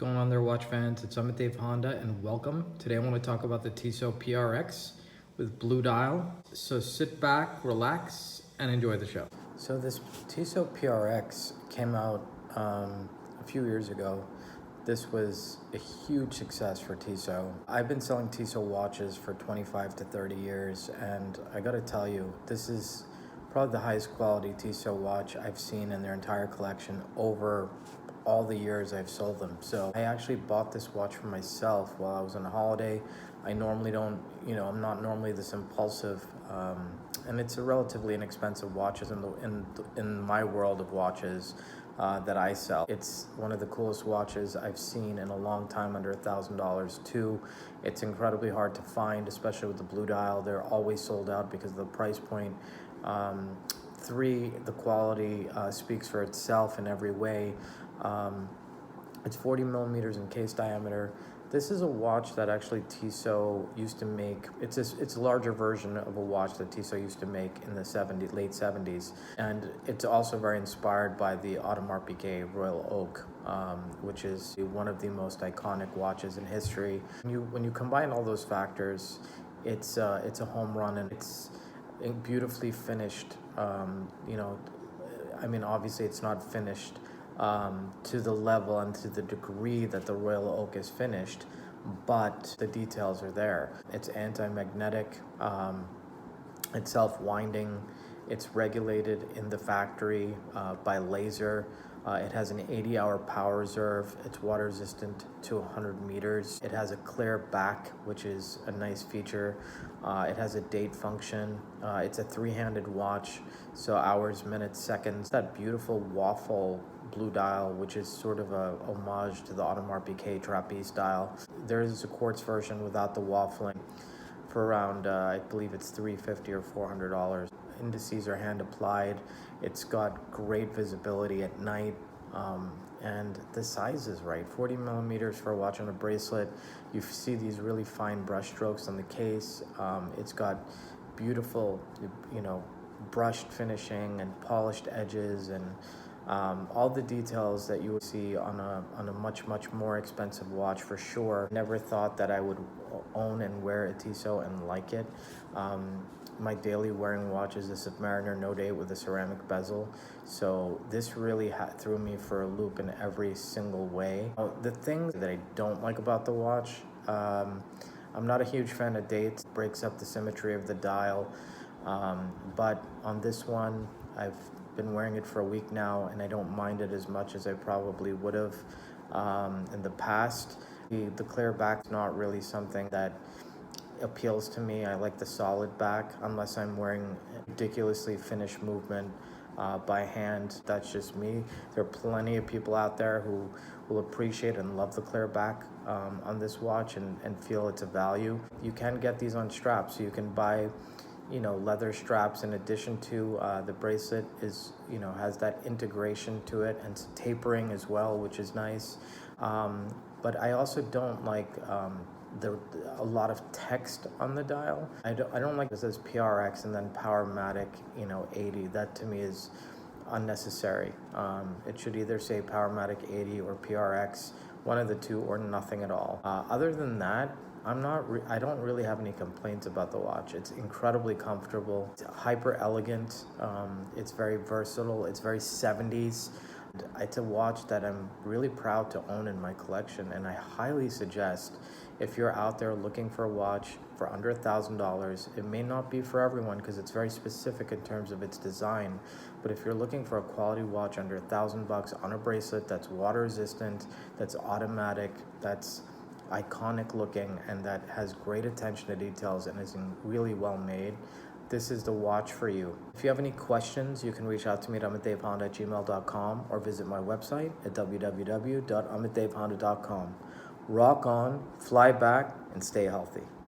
Going on there, watch fans? It's Amit Honda, and welcome. Today I want to talk about the Tissot PRX with blue dial. So sit back, relax, and enjoy the show. So this Tissot PRX came out a few years ago. This was a huge success for Tissot. I've been selling Tissot watches for 25 to 30 years, and I gotta tell you, this is probably the highest quality Tissot watch I've seen in their entire collection over all the years I've sold them. So I actually bought this watch for myself while I was on a holiday. I normally don't, I'm not normally this impulsive, and it's a relatively inexpensive watches in my world of watches that I sell. It's one of the coolest watches I've seen in a long time, under $1,000 too. It's incredibly hard to find, especially with the blue dial. They're always sold out because of the price point. The quality speaks for itself in every way. It's 40 millimeters in case diameter. This is a watch that actually Tissot used to make. It's a larger version of a watch that Tissot used to make in the late 70s. And it's also very inspired by the Audemars Piguet Royal Oak, which is one of the most iconic watches in history. When you combine all those factors, it's a home run, and it's beautifully finished. Obviously it's not finished to the level and to the degree that the Royal Oak is finished, but the details are there. It's anti-magnetic, it's self-winding, it's regulated in the factory by laser. It has an 80-hour power reserve. It's water resistant to 100 meters. It has a clear back, which is a nice feature. It has a date function. It's a three-handed watch, so hours, minutes, seconds. That beautiful waffle blue dial, which is sort of a homage to the Audemars Piguet trapeze style. There is a quartz version without the waffling for around, I believe it's $350 or $400. Indices are hand applied. It's got great visibility at night, and the size is right. 40 millimeters for a watch on a bracelet. You see these really fine brush strokes on the case. It's got beautiful, brushed finishing and polished edges, and all the details that you would see on a much more expensive watch for sure. Never thought that I would own and wear a Tissot and like it. My daily wearing watch is a Submariner No Date with a ceramic bezel, so this really threw me for a loop in every single way. The things that I don't like about the watch, I'm not a huge fan of dates. It breaks up the symmetry of the dial, but on this one, I've been wearing it for a week now, and I don't mind it as much as I probably would have in the past. The clear back's not really something that appeals to me. I like the solid back, unless I'm wearing ridiculously finished movement by hand. That's just me. There are plenty of people out there who will appreciate and love the clear back on this watch and feel it's a value. You can get these on straps, so you can buy leather straps in addition to the bracelet has that integration to it, and tapering as well, which is nice. But I also don't like a lot of text on the dial. I don't like it says PRX and then Powermatic 80. That to me is unnecessary. It should either say Powermatic 80 or PRX, one of the two, or nothing at all. Other than that, I don't really have any complaints about the watch. It's incredibly comfortable. It's hyper elegant. It's very versatile. It's very 70s. It's a watch that I'm really proud to own in my collection, and I highly suggest, if you're out there looking for a watch for under $1,000, it may not be for everyone because it's very specific in terms of its design, but if you're looking for a quality watch under $1,000 on a bracelet that's water resistant, that's automatic, that's iconic looking, and that has great attention to details and is really well made, this is the watch for you. If you have any questions, you can reach out to me at amitdavehonda@gmail.com or visit my website at www.amitdavehonda.com. Rock on, fly back, and stay healthy.